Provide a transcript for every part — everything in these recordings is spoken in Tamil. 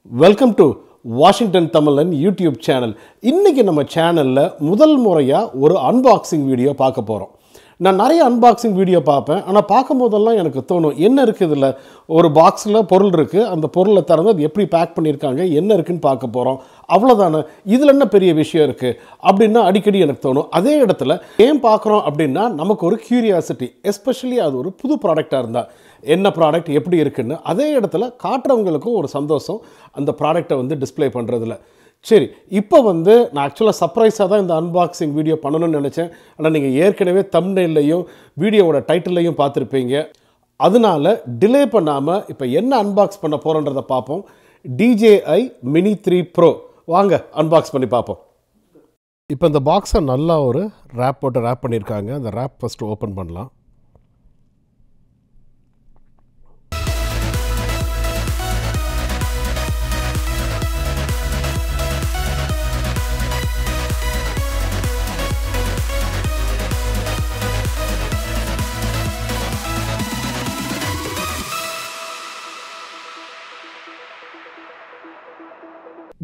Welcome to Washington Tamilan YouTube channel. இன்னைக்கு நம்ம சேனல்ல முதல் முறையா ஒரு unboxing வீடியோ பார்க்க போறோம். நான் நிறைய unboxing வீடியோ பார்ப்பேன். ஆனா பாக்கும்போதெல்லாம் எனக்கு தோணும் என்ன இருக்கு இதுல ஒரு பாக்ஸ்ல பொருள் இருக்கு. அந்த பொருளை திறந்து அது எப்படி பேக் பண்ணிருக்காங்க என்ன இருக்குன்னு பார்க்க போறோம். அவ்வளவுதானே இதுல என்ன பெரிய விஷயம் இருக்கு அப்படினா அடிக்கடி எனக்கு தோணும். அதே இடத்துல ஏன் பார்க்கறோம் அப்படினா நமக்கு ஒரு curiosity especially அது ஒரு புது ப்ராடக்ட்டா இருந்தா என்ன ப்ராடக்ட் எப்படி இருக்குன்னு அதே இடத்துல காட்றவங்களுக்கும் ஒரு சந்தோஷம் அந்த ப்ராடக்ட்டை வந்து டிஸ்ப்ளே பண்றதுல. சரி இப்போ வந்து நான் ஆக்சுவலாக சர்ப்ரைஸாக தான் இந்த அன்பாக்சிங் வீடியோ பண்ணணும்னு நினச்சேன். ஆனால் நீங்கள் ஏற்கனவே தம்ப்நெயில்லையும் வீடியோவோட டைட்டில்லையும் பார்த்துருப்பீங்க. அதனால டிலே பண்ணாமல் இப்போ என்ன அன்பாக்ஸ் பண்ண போகிறோன்றதை பார்ப்போம். DJI Mini 3 Pro வாங்க அன்பாக்ஸ் பண்ணி பார்ப்போம். இப்போ இந்த பாக்ஸை நல்லா ஒரு ரேப் போட்டு ரேப் பண்ணியிருக்காங்க. அந்த ரேப் ஃபஸ்ட்டு ஓப்பன் பண்ணலாம்.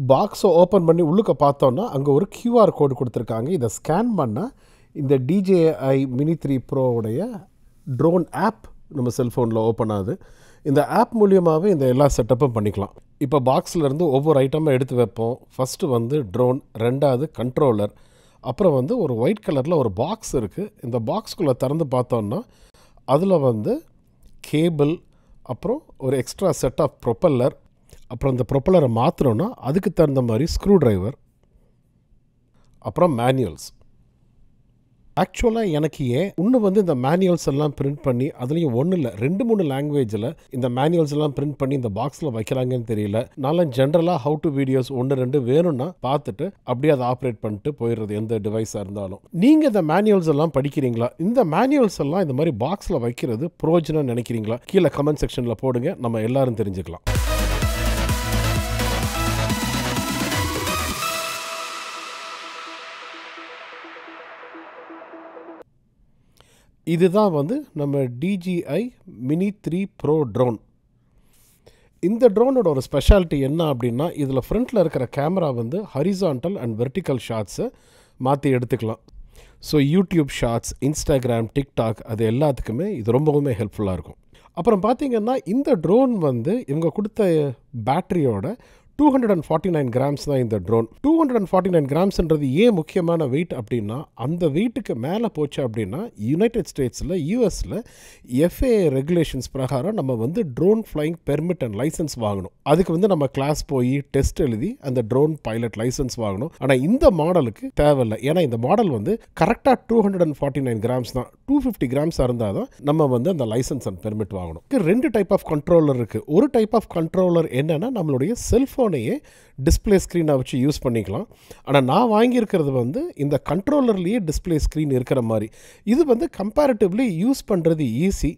பாக்ஸை ஓப்பன் பண்ணி உள்ளுக்க பார்த்தோன்னா அங்கே ஒரு QR கோடு கொடுத்துருக்காங்க. இதை ஸ்கேன் பண்ணால் இந்த DJI Mini 3 Proவுடைய ட்ரோன் ஆப் நம்ம செல்ஃபோனில் ஓப்பன் ஆகுது. இந்த ஆப் மூலியமாகவே இந்த எல்லா செட்டப்பும் பண்ணிக்கலாம். இப்போ பாக்ஸ்லேருந்து ஒவ்வொரு ஐட்டமாக எடுத்து வைப்போம். ஃபஸ்ட்டு வந்து ட்ரோன், ரெண்டாவது கண்ட்ரோலர், அப்புறம் வந்து ஒரு ஒயிட் கலரில் ஒரு பாக்ஸ் இருக்குது. இந்த பாக்ஸ்குள்ளே திறந்து பார்த்தோன்னா அதில் வந்து கேபிள், அப்புறம் ஒரு எக்ஸ்ட்ரா செட் ஆஃப் ப்ரொப்பல்லர், அப்புறம் இந்த ப்ரொப்பலரை மாற்றணுன்னா அதுக்கு தகுந்த மாதிரி ஸ்க்ரூ ட்ரைவர், அப்புறம் மேனுவல்ஸ். ஆக்சுவலாக எனக்கு இன்னும் வந்து இந்த மேனுவல்ஸ் எல்லாம் பிரிண்ட் பண்ணி அதுலேயும் ஒன்றும் இல்லை 2-3 லாங்குவேஜில் இந்த மேனுவல்ஸ் எல்லாம் பிரிண்ட் பண்ணி இந்த பாக்ஸில் வைக்கிறாங்கன்னு தெரியல. நான் ஜென்ரலாக ஹவு டு வீடியோஸ் 1-2 வேணும்னா பார்த்துட்டு அப்படியே அதை ஆப்ரேட் பண்ணிட்டு போயிடுறது எந்த டிவைஸாக இருந்தாலும். நீங்கள் இந்த மேனுவல்ஸ் எல்லாம் படிக்கிறீங்களா? இந்த மேனுவல்ஸ் எல்லாம் இந்த மாதிரி பாக்ஸில் வைக்கிறது பிரயோஜனம் நினைக்கிறீங்களா? கீழே கமெண்ட் செக்ஷனில் போடுங்க, நம்ம எல்லாரும் தெரிஞ்சுக்கலாம். இதுதான் வந்து நம்ம DJI Mini 3 Pro ட்ரோன். இந்த ட்ரோனோட ஒரு ஸ்பெஷாலிட்டி என்ன அப்படின்னா இதில் ஃப்ரண்ட்டில் இருக்கிற கேமரா வந்து ஹரிசான்டல் அண்ட் வெர்டிக்கல் ஷாட்ஸை மாற்றி எடுத்துக்கலாம். So YouTube shorts, Instagram, TikTok அது எல்லாத்துக்குமே இது ரொம்பவுமே ஹெல்ப்ஃபுல்லாக இருக்கும். அப்புறம் பார்த்திங்கன்னா இந்த ட்ரோன் வந்து இவங்க கொடுத்த பேட்டரியோட 249 கிராம்ஸ் தான் இந்த ட்ரோன். 249 கிராம்ஸ்ன்றது ஏன் முக்கியமான வெயிட் அப்படின்னா அந்த வெயிட்டுக்கு மேலே போச்சு அப்படின்னா யுனைடெட் ஸ்டேட்ஸில் யூஎஸில் FAA ரெகுலேஷன்ஸ் பிரகாரம் நம்ம வந்து drone flying permit and license வாங்கணும். அதுக்கு வந்து நம்ம கிளாஸ் போய் டெஸ்ட் எழுதி அந்த ட்ரோன் பைலட் லைசன்ஸ் வாங்கணும். ஆனால் இந்த மாடலுக்கு தேவையில்லை. ஏன்னா இந்த மாடல் வந்து கரெக்டாக 249 கிராம்ஸ் தான். 250 கிராம்ஸ் இருந்தால் தான் நம்ம வந்து அந்த லைசன்ஸ் அண்ட் பெர்மிட் வாங்கணும். 2 டைப் ஆஃப் கண்ட்ரோலர் இருக்குது. ஒரு டைப் ஆஃப் கண்ட்ரோலர் என்னென்னா நம்மளுடைய செல்ஃபோன் டிஸ்பிளே ஸ்க்ரீனை வச்சு யூஸ் பண்ணிக்கலாம். ஆனால் நான் வாங்கியிருக்கிறது வந்து இந்த கண்ட்ரோலர்லேயே டிஸ்பிளே ஸ்க்ரீன் இருக்கிற மாதிரி. இது வந்து கம்பேரிட்டிவ்லி யூஸ் பண்ணுறது ஈஸி.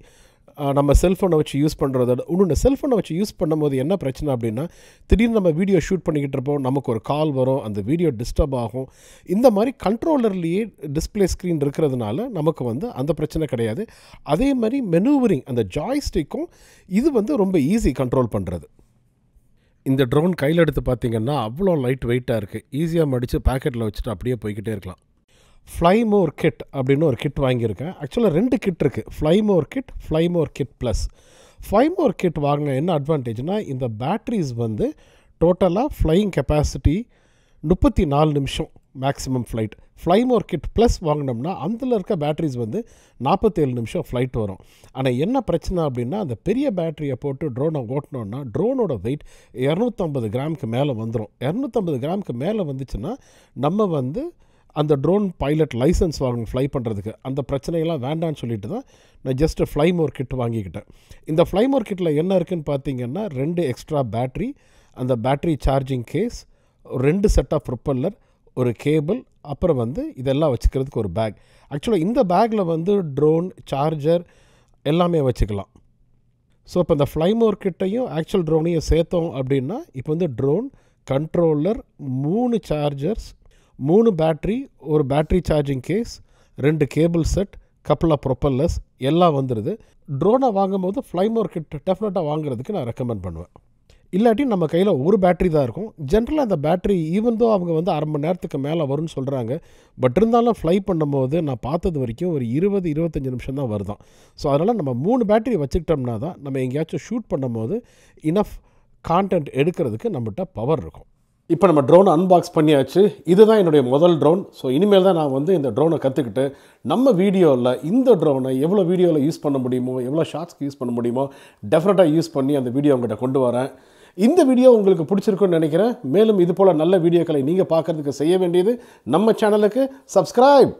நம்ம செல்ஃபோனை வச்சு யூஸ் பண்ணுறதோட இன்னொன்று செல்ஃபோனை வச்சு யூஸ் பண்ணும்போது என்ன பிரச்சனை அப்படின்னா திடீர்னு நம்ம வீடியோ ஷூட் பண்ணிக்கிட்டு இருப்போம், நமக்கு ஒரு கால் வரும், அந்த வீடியோ டிஸ்டர்ப் ஆகும். இந்த மாதிரி கண்ட்ரோலர்லேயே டிஸ்பிளே ஸ்க்ரீன் இருக்கிறதுனால நமக்கு வந்து அந்த பிரச்சனை கிடையாது. அதே மாதிரி மெனூவரிங் அந்த ஜாய்ஸ்டிக்கும் இது வந்து ரொம்ப ஈஸி கண்ட்ரோல் பண்ணுறது. இந்த ட்ரோன் கையில் எடுத்து பார்த்திங்கன்னா அவ்வளோ லைட் வெயிட்டாக இருக்குது. ஈஸியாக மடித்து பேக்கெட்டில் வச்சுட்டு அப்படியே போய்கிட்டே இருக்கலாம். ஃப்ளை மோர் கிட் அப்படின்னு ஒரு கிட் வாங்கியிருக்கேன். ஆக்சுவலாக 2 கிட் இருக்குது, fly more kit, fly more kit plus. Fly more kit வாங்கின என்ன அட்வான்டேஜ்னால் இந்த பேட்ரிஸ் வந்து டோட்டலாக ஃப்ளையிங் கெப்பாசிட்டி 34 நிமிஷம் maximum flight. Fly more kit plus வாங்கினோம்னா அதில் இருக்க பேட்ரிஸ் வந்து 47 நிமிஷம் ஃப்ளைட் வரும். ஆனால் என்ன பிரச்சனை அப்படின்னா அந்த பெரிய பேட்டரியை போட்டு ட்ரோனை ஓட்டினோன்னா ட்ரோனோட வெயிட் 250 கிராமுக்கு மேலே வந்துடும். 250 கிராமுக்கு மேலே வந்துச்சுன்னா நம்ம வந்து அந்த ட்ரோன் பைலட் லைசன்ஸ் வாங்கணும் ஃப்ளை பண்ணுறதுக்கு. அந்த பிரச்சனையெல்லாம் வேண்டான்னு சொல்லிட்டு தான் நான் ஜஸ்ட்டு ஃப்ளை மோர் கிட் வாங்கிக்கிட்டேன். இந்த ஃப்ளை மோர் கிட்டில் என்ன இருக்குதுன்னு பார்த்தீங்கன்னா 2 எக்ஸ்ட்ரா பேட்ரி, அந்த battery charging case, 2 set of propeller, ஒரு கேபிள், அப்புறம் வந்து இதெல்லாம் வச்சுக்கிறதுக்கு ஒரு பேக். ஆக்சுவலாக இந்த பேக்கில் வந்து ட்ரோன், சார்ஜர் எல்லாமே வச்சுக்கலாம். ஸோ இப்போ இந்த ஃப்ளை மோர் கிட்டையும் ஆக்சுவல் ட்ரோனையும் சேர்த்தோம் அப்படின்னா இப்போ வந்து ட்ரோன், கண்ட்ரோலர், 3 சார்ஜர்ஸ், 3 பேட்ரி, ஒரு battery charging case, 2 cable set, couple of propellers எல்லாம் வந்துடுது. ட்ரோனை வாங்கும்போது ஃப்ளை மோர் கிட் டெஃபினட்டாக வாங்குறதுக்கு நான் ரெக்கமெண்ட் பண்ணுவேன். இல்லாட்டி நம்ம கையில் ஒரு பேட்டரி தான் இருக்கும். ஜென்ரலாக அந்த பேட்டரி ஈவன் தோ அவங்க வந்து அரை மணி நேரத்துக்கு மேலே வரும்னு சொல்கிறாங்க. பட் இருந்தாலும் ஃப்ளை பண்ணும்போது நான் பார்த்தது வரைக்கும் ஒரு 20-25 நிமிஷம் தான் வருதான். ஸோ அதனால் நம்ம 3 பேட்டரி வச்சுக்கிட்டோம்னா தான் நம்ம எங்கேயாச்சும் ஷூட் பண்ணும்போது இனஃப் கான்டென்ட் எடுக்கிறதுக்கு நம்மகிட்ட பவர் இருக்கும். இப்போ நம்ம ட்ரோனை அன்பாக்ஸ் பண்ணியாச்சு. இதுதான் என்னுடைய முதல் ட்ரோன். ஸோ இனிமேல் தான் நான் வந்து இந்த ட்ரோனை கற்றுக்கிட்டு நம்ம வீடியோவில் இந்த ட்ரோனை எவ்வளோ வீடியோவில் யூஸ் பண்ண முடியுமோ, எவ்வளோ ஷார்ட்ஸ்க்கு யூஸ் பண்ண முடியுமோ டெஃபினட்டாக யூஸ் பண்ணி அந்த வீடியோ உங்கள்கிட்ட கொண்டு வரேன். இந்த வீடியோ உங்களுக்கு பிடிச்சிருக்குன்னு நினைக்கிறேன். மேலும் இது போல் நல்ல வீடியோக்களை நீங்கள் பார்க்குறதுக்கு செய்ய வேண்டியது நம்ம சேனலுக்கு சப்ஸ்கிரைப்.